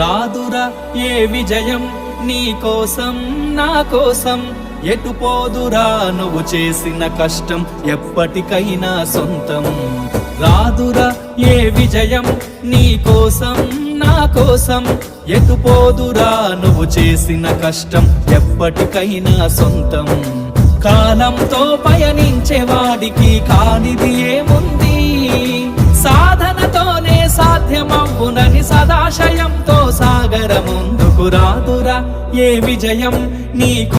రాదురా ఏ విజయం నీ కోసం నా కోసం, ఎటు పోదురా నువ్వు చేసిన కష్టం ఎప్పటికైనా సొంతం. రాదురా ఏ విజయం నీ కోసం నా కోసం, ఎటు పోదురా నువ్వు చేసిన కష్టం ఎప్పటికైనా సొంతం. కాలంతో పయనించే వాడికి కానిది ఏముంది, సాధనతోనే సాధ్యమవునని సదాశయంతో సాగర ముందుకు. రాదురా ఏ విజయం నీకు